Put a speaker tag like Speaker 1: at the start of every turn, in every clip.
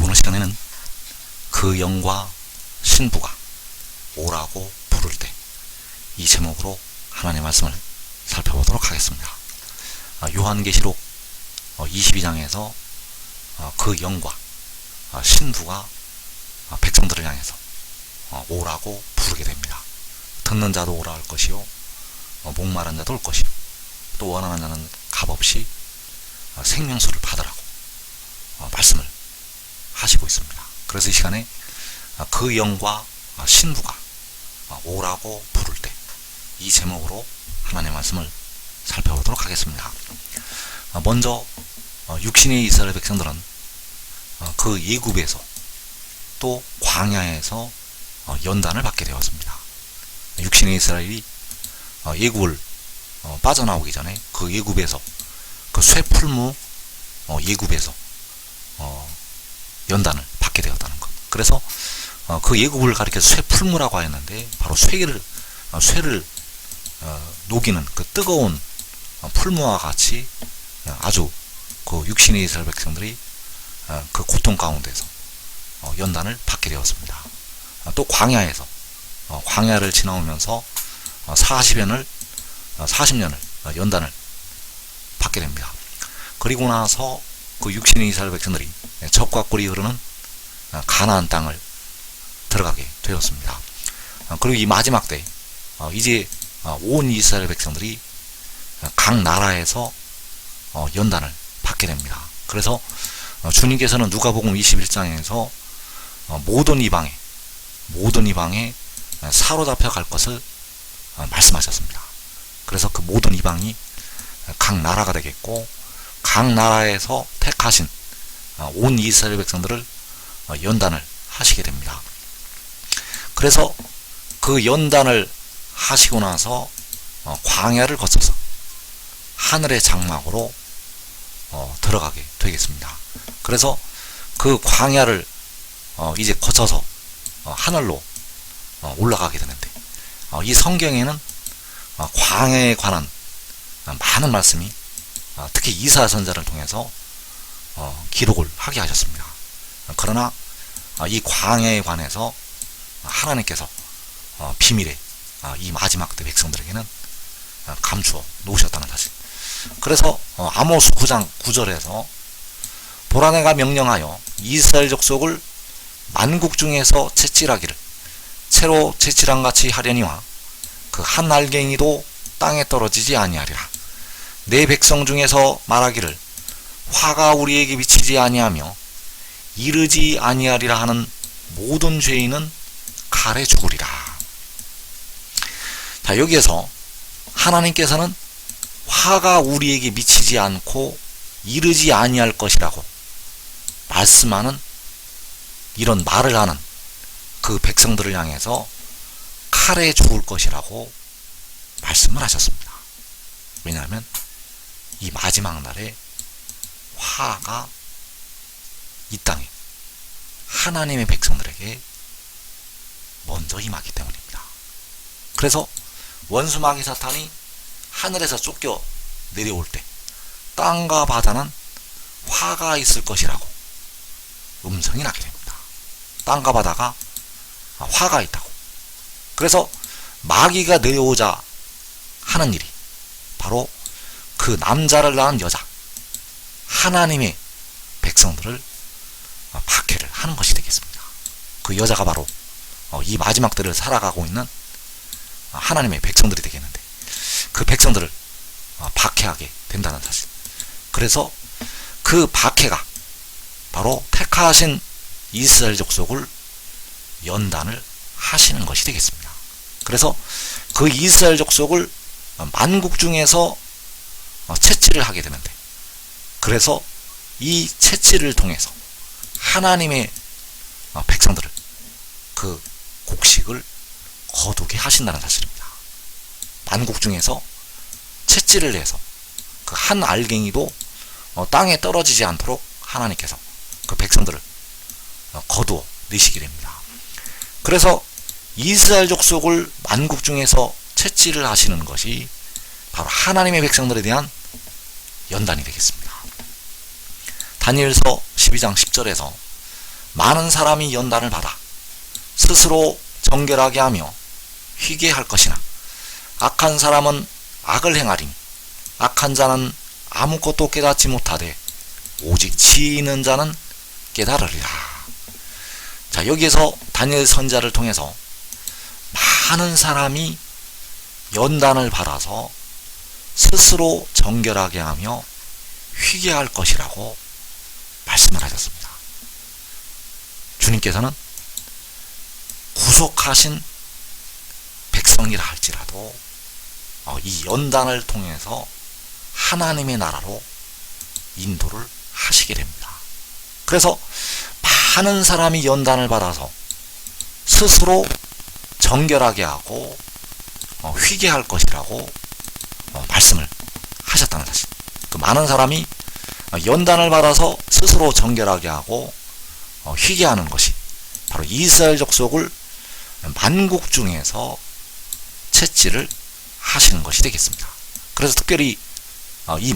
Speaker 1: 오늘 시간에는 그 영과 신부가 오라고 부를 때, 이 제목으로 하나님의 말씀을 살펴보도록 하겠습니다. 요한계시록 22장에서 그 영과 신부가 백성들을 향해서 오라고 부르게 됩니다. 듣는 자도 오라 할 것이요, 목마른 자도 올 것이요, 또 원하는 자는 값없이 생명수를 받으라고 말씀을 하시고 있습니다. 그래서 이 시간에 그 영과 신부가 오라고 부를 때, 이 제목으로 하나님의 말씀을 살펴보도록 하겠습니다. 먼저 육신의 이스라엘 백성들은 그 예굽에서 또 광야에서 연단을 받게 되었습니다. 육신의 이스라엘이 예굽을 빠져나오기 전에 그 예굽에서, 그 쇠풀무 예굽에서 연단을 받게 되었다는 것. 그래서 그 예굽을 가리켜서 쇠풀무라고 하였는데, 바로 쇠를 녹이는 그 뜨거운 풀무와 같이 아주 그 육신의 이스라엘 백성들이 그 고통 가운데서 연단을 받게 되었습니다. 또 광야에서 광야를 지나오면서 40년을 연단을 받게 됩니다. 그리고 나서 그 육신의 이스라엘 백성들이 적과 꿀이 흐르는 가나안 땅을 들어가게 되었습니다. 그리고 이 마지막 때 이제 온 이스라엘 백성들이 각 나라에서 연단을 받게 됩니다. 그래서 주님께서는 누가복음 21장에서 모든 이방에 사로잡혀 갈 것을 말씀하셨습니다. 그래서 그 모든 이방이 각 나라가 되겠고, 각 나라에서 택하신 온 이스라엘 백성들을 연단을 하시게 됩니다. 그래서 그 연단을 하시고 나서 광야를 거쳐서 하늘의 장막으로 들어가게 되겠습니다. 그래서 그 광야를 이제 거쳐서 하늘로 올라가게 되는데, 이 성경에는 광야에 관한 많은 말씀이 특히 이사야 선지자를 통해서 기록을 하게 하셨습니다. 그러나 이 광야에 관해서 하나님께서 비밀에 이 마지막 때 백성들에게는 감추어 놓으셨다는 사실. 그래서 아모스 9장 9절에서 보라, 내가 명령하여 이스라엘 족속을 만국 중에서 채찍하기를 채로 채찍한 같이 하려니와 그 한 알갱이도 땅에 떨어지지 아니하리라. 내 백성 중에서 말하기를 화가 우리에게 미치지 아니하며 이르지 아니하리라 하는 모든 죄인은 칼에 죽으리라. 자, 여기에서 하나님께서는 화가 우리에게 미치지 않고 이르지 아니할 것이라고 말씀하는, 이런 말을 하는 그 백성들을 향해서 칼에 죽을 것이라고 말씀을 하셨습니다. 왜냐하면 이 마지막 날에 화가 이 땅에 하나님의 백성들에게 먼저 임하기 때문입니다. 그래서 원수 마귀 사탄이 하늘에서 쫓겨 내려올 때 땅과 바다는 화가 있을 것이라고 음성이 나게 됩니다. 땅과 바다가 화가 있다고. 그래서 마귀가 내려오자 하는 일이 바로 그 남자를 낳은 여자, 하나님의 백성들을 박해를 하는 것이 되겠습니다. 그 여자가 바로 이 마지막 때를 살아가고 있는 하나님의 백성들이 되겠는데, 그 백성들을 박해하게 된다는 사실. 그래서 그 박해가 바로 택하신 이스라엘 족속을 연단을 하시는 것이 되겠습니다. 그래서 그 이스라엘 족속을 만국 중에서 채찍을 하게 되는데, 그래서 이 채찍을 통해서 하나님의 백성들을 그 곡식을 거두게 하신다는 사실입니다. 만국 중에서 채찍을 내서 그 한 알갱이도 땅에 떨어지지 않도록 하나님께서 그 백성들을 거두어 내시게 됩니다. 그래서 이스라엘 족속을 만국 중에서 채찍을 하시는 것이 바로 하나님의 백성들에 대한 연단이 되겠습니다. 다니엘서 12장 10절에서 많은 사람이 연단을 받아 스스로 정결하게 하며 희게 할 것이나 악한 사람은 악을 행하리니 악한 자는 아무것도 깨닫지 못하되 오직 지혜 있는 자는 깨달으리라. 자, 여기에서 다니엘 선지자를 통해서 많은 사람이 연단을 받아서 스스로 정결하게 하며 희게 할 것이라고 말씀을 하셨습니다. 주님께서는 구속하신 백성이라 할지라도 이 연단을 통해서 하나님의 나라로 인도를 하시게 됩니다. 그래서 많은 사람이 연단을 받아서 스스로 정결하게 하고 희게 할 것이라고 말씀을 하셨다는 사실. 그 많은 사람이 연단을 받아서 스스로 정결하게 하고 희게 하는 것이 바로 이스라엘 족속을 만국 중에서 채찍을 하시는 것이 되겠습니다. 그래서 특별히 이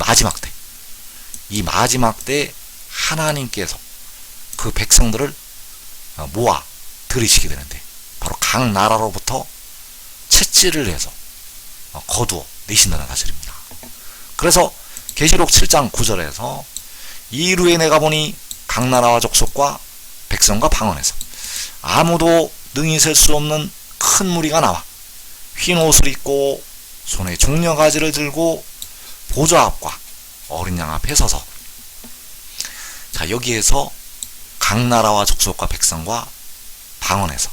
Speaker 1: 마지막 때 하나님께서 그 백성들을 모아 들이시게 되는데 바로 각 나라로부터 채찍을 해서 거두어 내신다는 사실입니다. 그래서 계시록 7장 9절에서 이루에 내가 보니 각 나라와 족속과 백성과 방언에서 아무도 능히 셀 수 없는 큰 무리가 나와 흰 옷을 입고 손에 종려가지를 들고 보좌 앞과 어린 양 앞에 서서. 자, 여기에서 각 나라와 족속과 백성과 방언에서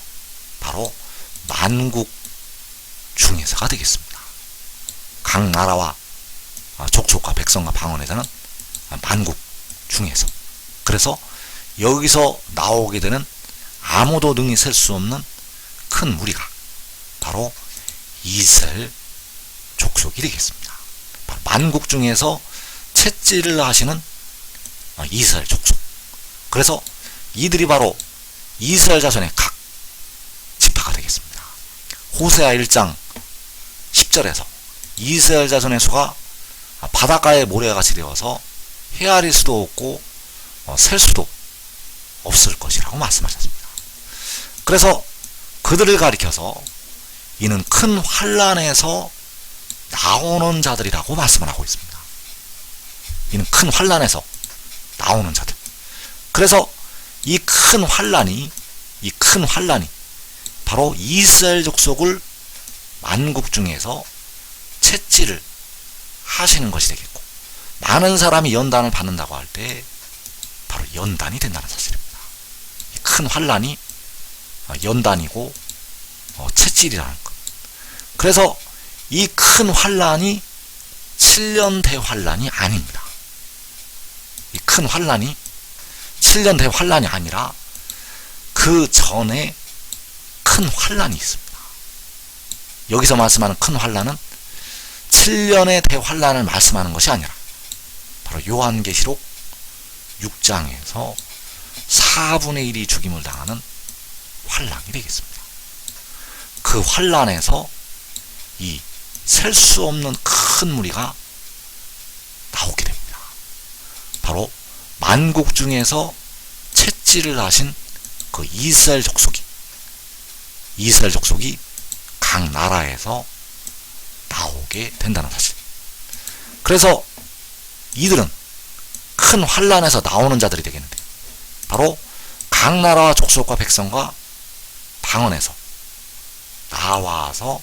Speaker 1: 바로 만국 중에서가 되겠습니다. 각 나라와 족속과 백성과 방언에서는 만국 중에서. 그래서 여기서 나오게 되는 아무도 능히 셀 수 없는 큰 무리가 바로 이스라엘 족속이 되겠습니다. 바로 만국 중에서 채찍을 하시는 이스라엘 족속. 그래서 이들이 바로 이스라엘 자손의 각 지파가 되겠습니다. 호세아 1장 10절에서 이스라엘 자손의 수가 바닷가의 모래같이 되어서 헤아릴 수도 없고 셀 수도 없을 것이라고 말씀하셨습니다. 그래서 그들을 가리켜서 이는 큰 환난에서 나오는 자들이라고 말씀을 하고 있습니다. 이는 큰 환난에서 나오는 자들. 그래서 이 큰 환난이 바로 이스라엘 족속을 만국 중에서 채찍을 하시는 것이 되겠고, 많은 사람이 연단을 받는다고 할 때 바로 연단이 된다는 사실입니다. 이 큰 환난이 연단이고 채찍이라는 것. 그래서 이 큰 환난이 7년 대환난이 아닙니다. 이 큰 환난이 7년 대환난이 아니라 그 전에 큰 환난이 있습니다. 여기서 말씀하는 큰 환난은 7년의 대환난을 말씀하는 것이 아니라 바로 요한계시록 6장에서 4분의 1이 죽임을 당하는 환난이 되겠습니다. 그 환난에서 이 셀 수 없는 큰 무리가 나오게 됩니다. 바로 만국 중에서 채찍을 하신 그 이스라엘 족속이 각 나라에서 나오게 된다는 사실. 그래서 이들은 큰 환난에서 나오는 자들이 되겠는데 바로 각 나라와 족속과 백성과 방언에서 나와서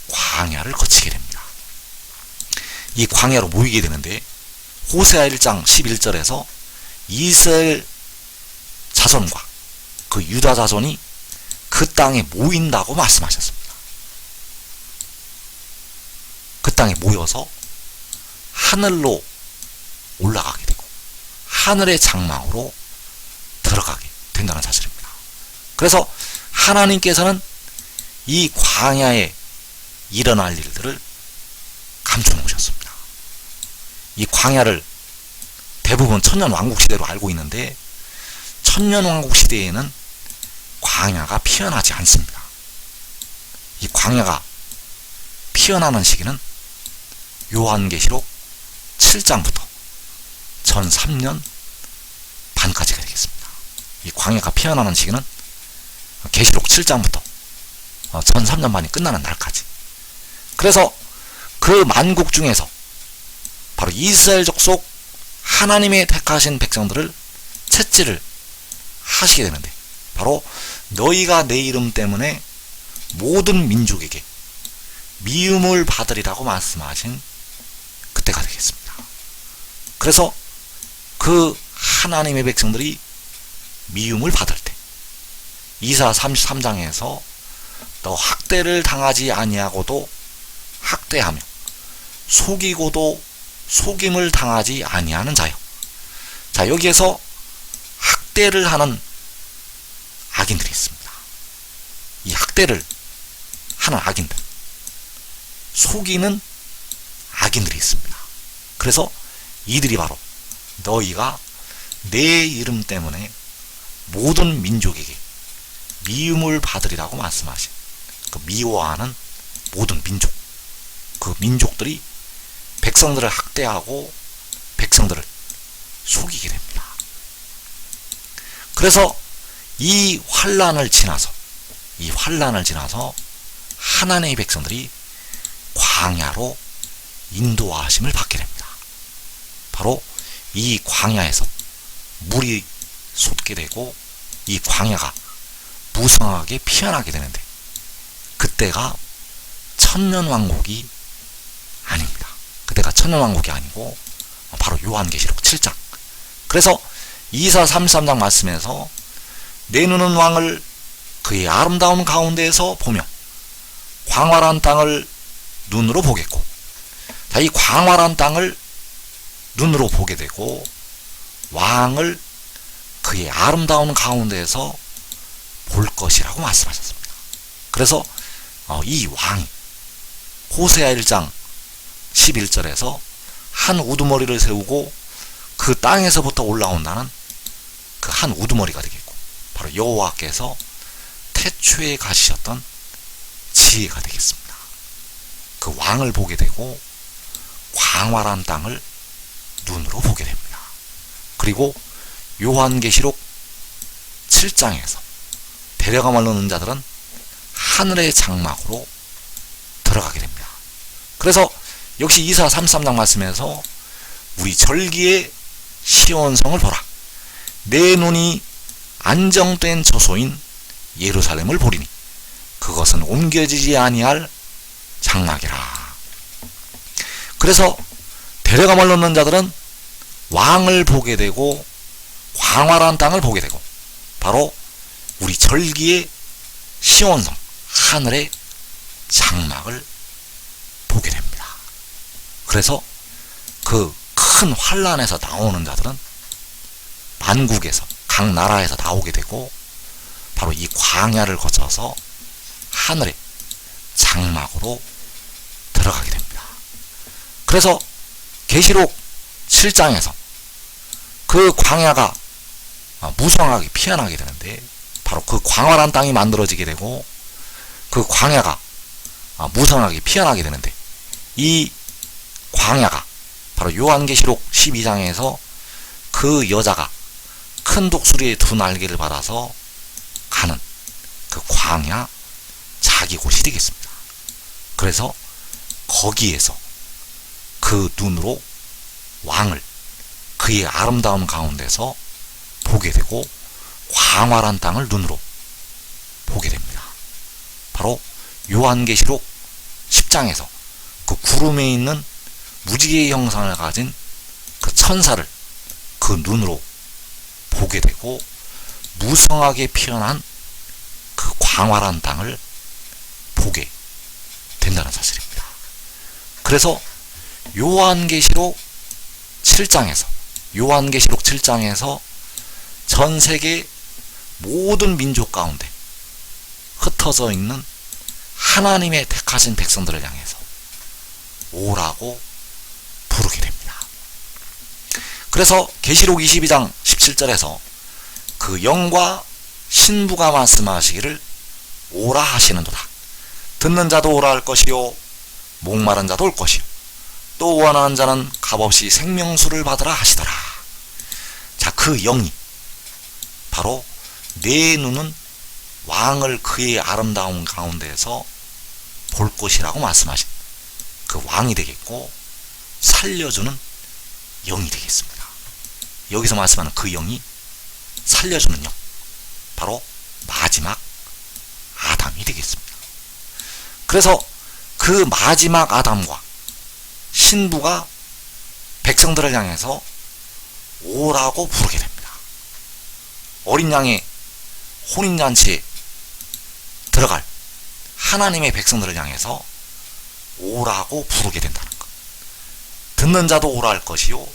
Speaker 1: 광야를 거치게 됩니다. 이 광야로 모이게 되는데 호세아 1장 11절에서 이스라엘 자손과 그 유다 자손이 그 땅에 모인다고 말씀하셨습니다. 그 땅에 모여서 하늘로 올라가게 되고 하늘의 장막으로 들어가게 된다는 사실입니다. 그래서 하나님께서는 이 광야에 일어날 일들을 감춰놓으셨습니다. 이 광야를 대부분 천년왕국시대로 알고 있는데 천년왕국시대에는 광야가 피어나지 않습니다. 이 광야가 피어나는 시기는 요한계시록 7장부터 전 3년 반까지가 되겠습니다. 이 광야가 피어나는 시기는 계시록 7장부터 전 3년 반이 끝나는 날까지. 그래서 그 만국 중에서 바로 이스라엘 족속 하나님의 택하신 백성들을 채찍을 하시게 되는데, 바로 너희가 내 이름 때문에 모든 민족에게 미움을 받으리라고 말씀하신 그때가 되겠습니다. 그래서 그 하나님의 백성들이 미움을 받을 때, 이사 33장에서 너 학대를 당하지 아니하고도 학대하며 속이고도 속임을 당하지 아니하는 자요. 자, 여기에서 학대를 하는 악인들이 있습니다. 이 학대를 하는 악인들, 속이는 악인들이 있습니다. 그래서 이들이 바로 너희가 내 이름 때문에 모든 민족에게 미움을 받으리라고 말씀하신 그 미워하는 모든 민족, 그 민족들이 백성들을 학대하고 백성들을 속이게 됩니다. 그래서 이 환난을 지나서 하나님의 백성들이 광야로 인도하심을 받게 됩니다. 바로 이 광야에서 물이 솟게 되고 이 광야가 무성하게 피어나게 되는데, 그때가 천년왕국이 아닙니다. 그때가 천년왕국이 아니고 바로 요한계시록 7장. 그래서 이사 33장 말씀에서 내 눈은 왕을 그의 아름다운 가운데에서 보며 광활한 땅을 눈으로 보겠고, 자, 이 광활한 땅을 눈으로 보게 되고 왕을 그의 아름다운 가운데에서 볼 것이라고 말씀하셨습니다. 그래서 이 왕이 호세아 1장 11절에서 한 우두머리를 세우고 그 땅에서부터 올라온다는 그 한 우두머리가 되겠고, 바로 여호와께서 태초에 가지셨던 지혜가 되겠습니다. 그 왕을 보게 되고 광활한 땅을 눈으로 보게 됩니다. 그리고 요한계시록 7장에서 데려감을 넣는 자들은 하늘의 장막으로 들어가게 됩니다. 그래서 역시 이사 33장 말씀에서 우리 절기의 시온성을 보라, 내 눈이 안정된 처소인 예루살렘을 보리니 그것은 옮겨지지 아니할 장막이라. 그래서 데려감을 넣는 자들은 왕을 보게 되고 광활한 땅을 보게 되고 바로 우리 절기의 시온성, 하늘의 장막을 보게 됩니다. 그래서 그 큰 환란에서 나오는 자들은 만국에서 각 나라에서 나오게 되고 바로 이 광야를 거쳐서 하늘의 장막으로 들어가게 됩니다. 그래서 계시록 7장에서 그 광야가 무성하게 피어나게 되는데, 바로 그 광활한 땅이 만들어지게 되고 그 광야가 무성하게 피어나게 되는데, 이 광야가 바로 요한계시록 12장에서 그 여자가 큰 독수리의 두 날개를 받아서 가는 그 광야 자기 곳이 되겠습니다. 그래서 거기에서 그 눈으로 왕을 그의 아름다운 가운데서 보게 되고 광활한 땅을 눈으로 보게 됩니다. 바로 요한계시록 10장에서 그 구름에 있는 무지개의 형상을 가진 그 천사를 그 눈으로 보게 되고 무성하게 피어난 그 광활한 땅을 보게 된다는 사실입니다. 그래서 요한계시록 7장에서 전 세계 모든 민족 가운데 흩어져 있는 하나님의 택하신 백성들을 향해서 오라고 부르게 됩니다. 그래서 계시록 22장 17절에서 그 영과 신부가 말씀하시기를 오라 하시는도다. 듣는 자도 오라 할 것이요 목마른 자도 올 것이요 또 원하는 자는 값없이 생명수를 받으라 하시더라. 자, 그 영이 바로 내 눈은 왕을 그의 아름다운 가운데에서 볼 것이라고 말씀하신 그 왕이 되겠고, 살려주는 영이 되겠습니다. 여기서 말씀하는 그 영이, 살려주는 영, 바로 마지막 아담이 되겠습니다. 그래서 그 마지막 아담과 신부가 백성들을 향해서 오라고 부르게 됩니다. 어린 양의 혼인잔치에 들어갈 하나님의 백성들을 향해서 오라고 부르게 된다는 것. 듣는 자도 오라 할 것이요,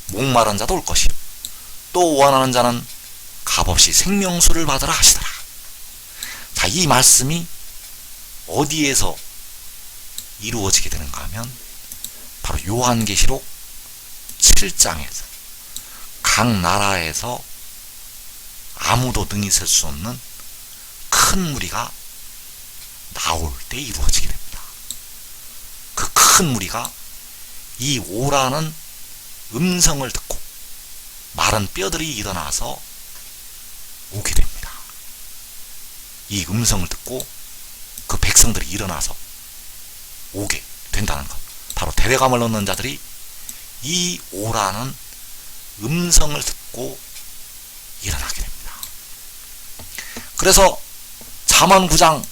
Speaker 1: 목마른 자도 올 것이요, 또 원하는 자는 값없이 생명수를 받으라 하시더라. 자, 이 말씀이 어디에서 이루어지게 되는가 하면 바로 요한계시록 7장에서 각 나라에서 아무도 능히 셀 수 없는 큰 무리가 나올 때 이루어지게 됩니다. 그 큰 무리가 이 오라는 음성을 듣고 마른 뼈들이 일어나서 오게 됩니다. 이 음성을 듣고 그 백성들이 일어나서 오게 된다는 것. 바로 대대감을 얻는 자들이 이 오라는 음성을 듣고 일어나게 됩니다. 그래서 잠언 9장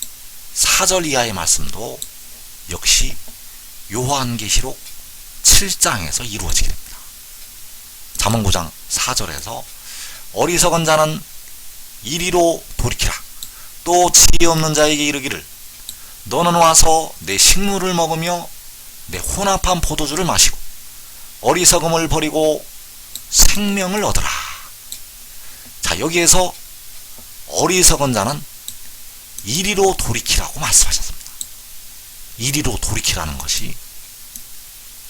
Speaker 1: 4절 이하의 말씀도 역시 요한계시록 7장에서 이루어지게 됩니다. 잠언 9장 4절에서 어리석은 자는 이리로 돌이키라. 또 지혜 없는 자에게 이르기를 너는 와서 내 식물을 먹으며 내 혼합한 포도주를 마시고 어리석음을 버리고 생명을 얻으라. 자, 여기에서 어리석은 자는 이리로 돌이키라고 말씀하셨습니다. 이리로 돌이키라는 것이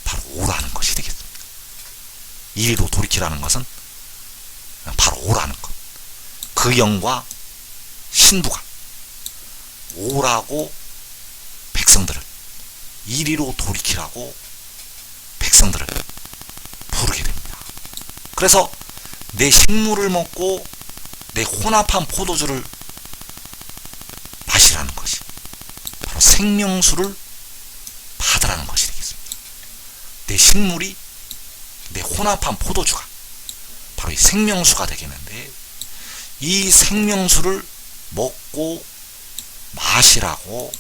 Speaker 1: 바로 오라는 것이 되겠습니다. 이리로 돌이키라는 것은 바로 오라는 것. 그 영과 신부가 오라고 백성들을, 이리로 돌이키라고 백성들을 부르게 됩니다. 그래서 내 식물을 먹고 내 혼합한 포도주를 마시라는 것이 바로 생명수를 받으라는 것이 되겠습니다. 내 식물이, 내 혼합한 포도주가 바로 이 생명수가 되겠는데, 이 생명수를 먹고 마시라고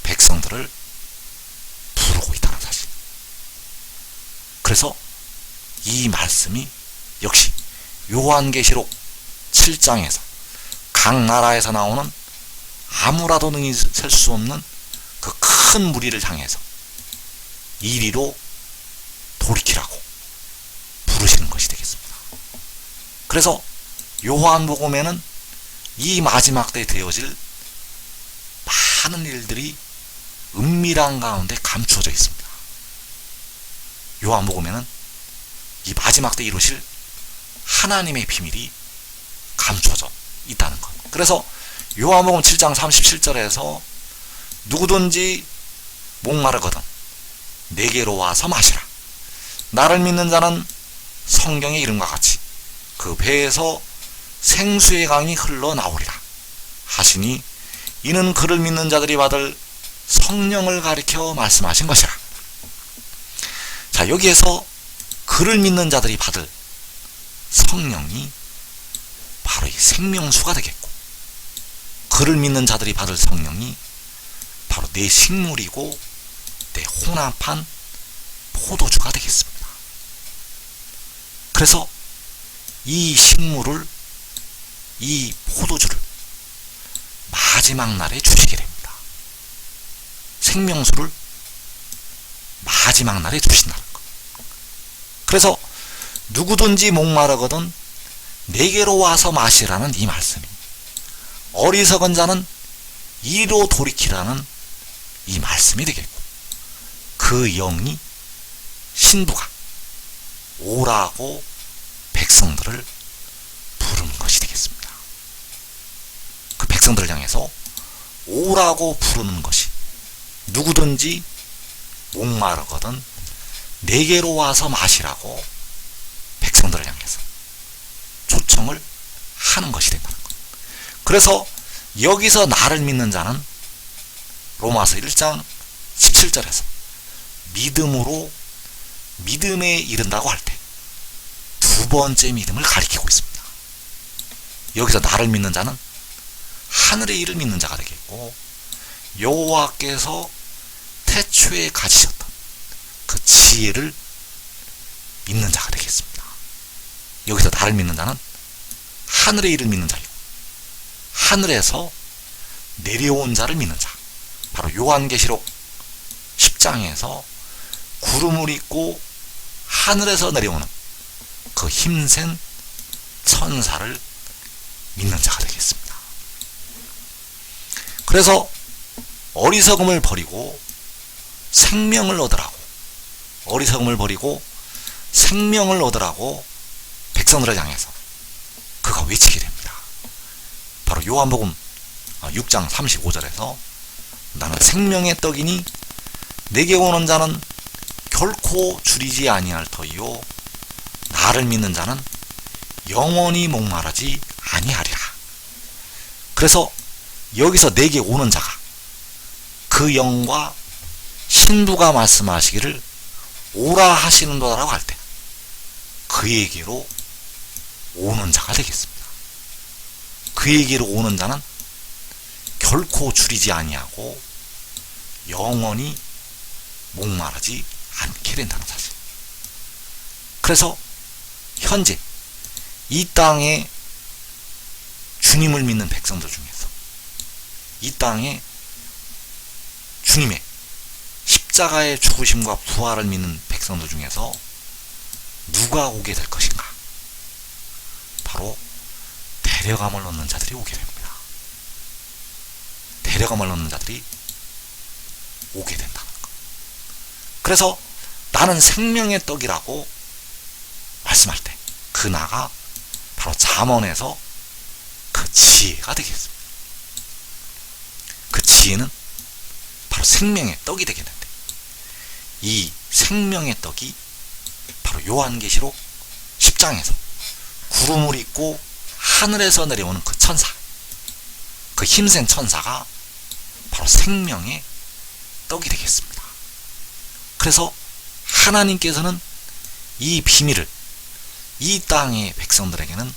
Speaker 1: 백성들을 부르고 있다는 사실. 그래서 이 말씀이 역시 요한계시록 7장에서 각 나라에서 나오는 아무라도 능히 셀 수 없는 그 큰 무리를 향해서 이리로 돌이키라고 부르시는 것이 되겠습니다. 그래서 요한복음에는 이 마지막 때 되어질 많은 일들이 은밀한 가운데 감추어져 있습니다. 요한복음에는 이 마지막 때 이루실 하나님의 비밀이 감추어져 있다는 것. 그래서 요한복음 7장 37절에서 누구든지 목마르거든 내게로 와서 마시라. 나를 믿는 자는 성경의 이름과 같이 그 배에서 생수의 강이 흘러나오리라 하시니 이는 그를 믿는 자들이 받을 성령을 가리켜 말씀하신 것이라. 자, 여기에서 그를 믿는 자들이 받을 성령이 바로 이 생명수가 되겠고, 그를 믿는 자들이 받을 성령이 바로 내 식물이고 내 혼합한 포도주가 되겠습니다. 그래서 이 식물을, 이 포도주를 마지막 날에 주시게 됩니다. 생명수를 마지막 날에 주신다는 것. 그래서 누구든지 목마르거든 내게로 와서 마시라는 이 말씀이, 어리석은 자는 이리로 돌이키라는 이 말씀이 되겠고, 그 영이, 신부가 오라고 백성들을 부르는 것이 되겠습니다. 그 백성들을 향해서 오라고 부르는 것이, 누구든지 목마르거든 내게로 와서 마시라고 백성들을 향해서 초청을 사는 것이 된다는 것. 그래서 여기서 나를 믿는 자는 로마서 1장 17절에서 믿음으로 믿음에 이른다고 할 때 두 번째 믿음을 가리키고 있습니다. 여기서 나를 믿는 자는 하늘의 일을 믿는 자가 되겠고, 여호와께서 태초에 가지셨던 그 지혜를 믿는 자가 되겠습니다. 여기서 나를 믿는 자는 하늘의 일을 믿는 자이고, 하늘에서 내려온 자를 믿는 자, 바로 요한계시록 10장에서 구름을 입고 하늘에서 내려오는 그 힘센 천사를 믿는 자가 되겠습니다. 그래서 어리석음을 버리고 생명을 얻으라고, 어리석음을 버리고 생명을 얻으라고 백성들을 향해서 그가 외치게 됩니다. 바로 요한복음 6장 35절에서 나는 생명의 떡이니 내게 오는 자는 결코 줄이지 아니할 터이요 나를 믿는 자는 영원히 목마르지 아니하리라. 그래서 여기서 내게 오는 자가 그 영과 신부가 말씀하시기를 오라 하시는도다라고 할 때 그에게로 오는 자가 되겠습니다. 그에게로 오는 자는 결코 줄이지 아니하고 영원히 목마르지 않게 된다는 사실. 그래서 현재 이 땅에 주님을 믿는 백성들 중에서, 이 땅에 주님의 십자가의 죽으심과 부활을 믿는 백성들 중에서 누가 오게 될 것인가? 바로 데려감을 얻는 자들이 오게 됩니다. 데려감을 얻는 자들이 오게 된다는 것. 그래서 나는 생명의 떡이라고 말씀할 때 그 나가 바로 잠언에서 그 지혜가 되겠습니다. 그 지혜는 바로 생명의 떡이 되겠는데, 이 생명의 떡이 바로 요한계시록 10장에서 구름을 입고 하늘에서 내려오는 그 천사, 그 힘센 천사가 바로 생명의 떡이 되겠습니다. 그래서 하나님께서는 이 비밀을 이 땅의 백성들에게는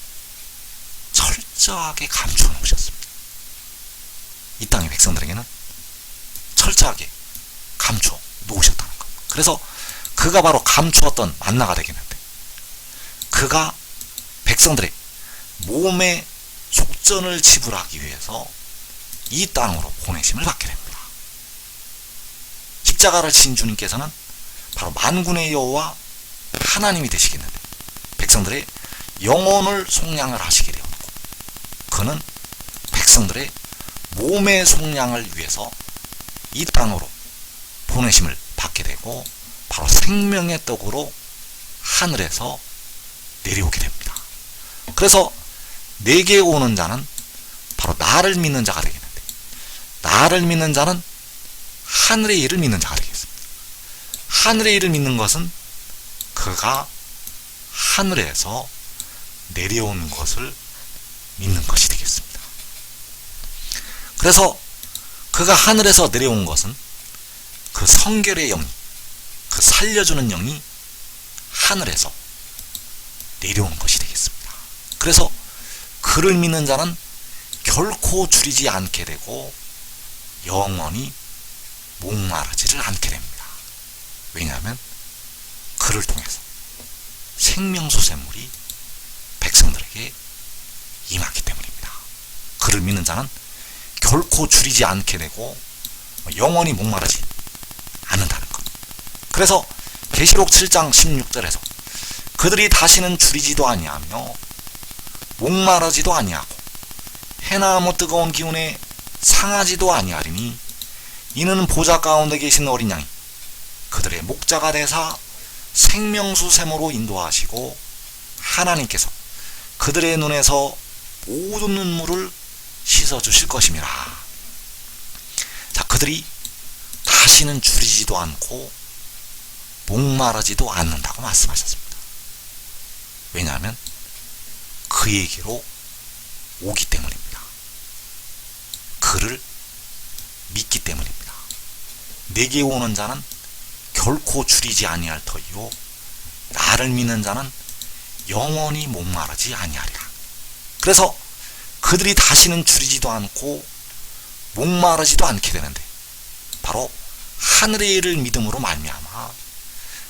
Speaker 1: 철저하게 감추어 놓으셨습니다. 이 땅의 백성들에게는 철저하게 감추어 놓으셨다는 것. 그래서 그가 바로 감추었던 만나가 되겠는데, 그가 백성들의 몸의 속전을 지불하기 위해서 이 땅으로 보내심을 받게 됩니다. 십자가를 진 주님께서는 바로 만군의 여호와 하나님이 되시겠는데, 백성들의 영혼을 속량을 하시게 되었고, 그는 백성들의 몸의 속량을 위해서 이 땅으로 보내심을 받게 되고, 바로 생명의 떡으로 하늘에서 내려오게 됩니다. 그래서 내게 오는 자는 바로 나를 믿는 자가 되겠는데, 나를 믿는 자는 하늘의 일을 믿는 자가 되겠습니다. 하늘의 일을 믿는 것은 그가 하늘에서 내려온 것을 믿는 것이 되겠습니다. 그래서 그가 하늘에서 내려온 것은 그 성결의 영이, 그 살려주는 영이 하늘에서 내려오는 것이 되겠습니다. 그래서 그를 믿는 자는 결코 줄이지 않게 되고 영원히 목마르지를 않게 됩니다. 왜냐하면 그를 통해서 생명수 샘물이 백성들에게 임하기 때문입니다. 그를 믿는 자는 결코 줄이지 않게 되고 영원히 목마르지 않는다는 것. 그래서 계시록 7장 16절에서 그들이 다시는 줄이지도 아니하며 목마르지도 아니하고 해나 못 뜨거운 기운에 상하지도 아니하리니 이는 보좌 가운데 계신 어린 양이 그들의 목자가 되사 생명수 샘으로 인도하시고 하나님께서 그들의 눈에서 모든 눈물을 씻어주실 것임이라. 자, 그들이 다시는 줄이지도 않고 목마르지도 않는다고 말씀하셨습니다. 왜냐하면 그에게로 오기 때문입니다. 그를 믿기 때문입니다. 내게 오는 자는 결코 줄이지 아니할 터이요 나를 믿는 자는 영원히 목마르지 아니하리라. 그래서 그들이 다시는 줄이지도 않고 목마르지도 않게 되는데 바로 하늘의 일을 믿음으로 말미암아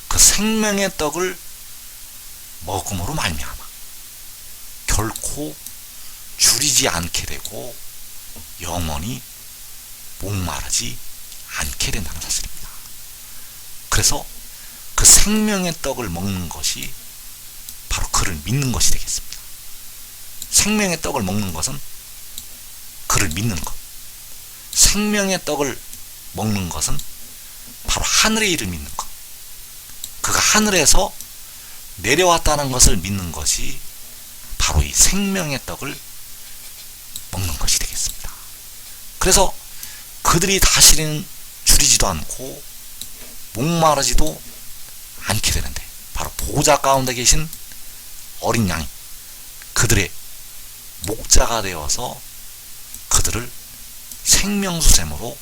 Speaker 1: 그 생명의 떡을 먹음으로 말미암아 결코 줄이지 않게 되고 영원히 목마르지 않게 된다는 사실입니다. 그래서 그 생명의 떡을 먹는 것이 바로 그를 믿는 것이 되겠습니다. 생명의 떡을 먹는 것은 그를 믿는 것. 생명의 떡을 먹는 것은 바로 하늘의 일을 믿는 것. 그가 하늘에서 내려왔다는 것을 믿는 것이 바로 이 생명의 떡을 먹는 것이 되겠습니다. 그래서 그들이 다시는 줄이지도 않고 목마르지도 않게 되는데 바로 보좌 가운데 계신 어린 양이 그들의 목자가 되어서 그들을 생명수샘으로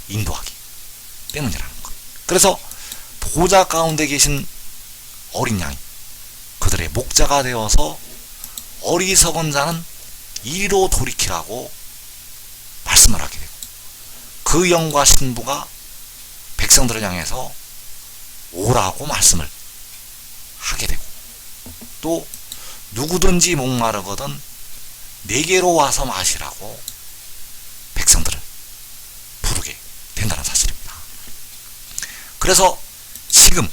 Speaker 1: 인도하기 때문이라는 것. 그래서 보좌 가운데 계신 어린 양이 그들의 목자가 되어서 어리석은 자는 이리로 돌이키라고 말씀을 하게 되고 그 영과 신부가 백성들을 향해서 오라고 말씀을 하게 되고 또 누구든지 목마르거든 내게로 와서 마시라고 백성들을 부르게 된다는 사실입니다. 그래서 지금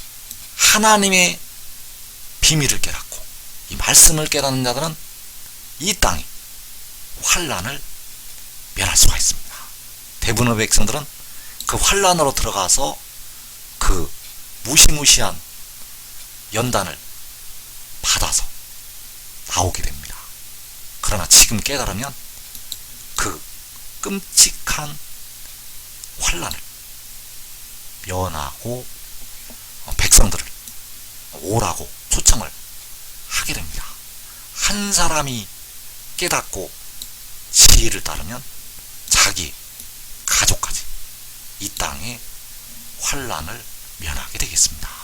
Speaker 1: 하나님의 비밀을 깨닫고 이 말씀을 깨닫는 자들은 이 땅에 환난을 면할 수가 있습니다. 대부분의 백성들은 그 환난으로 들어가서 그 무시무시한 연단을 받아서 나오게 됩니다. 그러나 지금 깨달으면 그 끔찍한 환난을 면하고 백성들을 오라고 초청을 하게 됩니다. 한 사람이 깨닫고 지혜를 따르면 자기 가족까지 이 땅에 환난을 면하게 되겠습니다.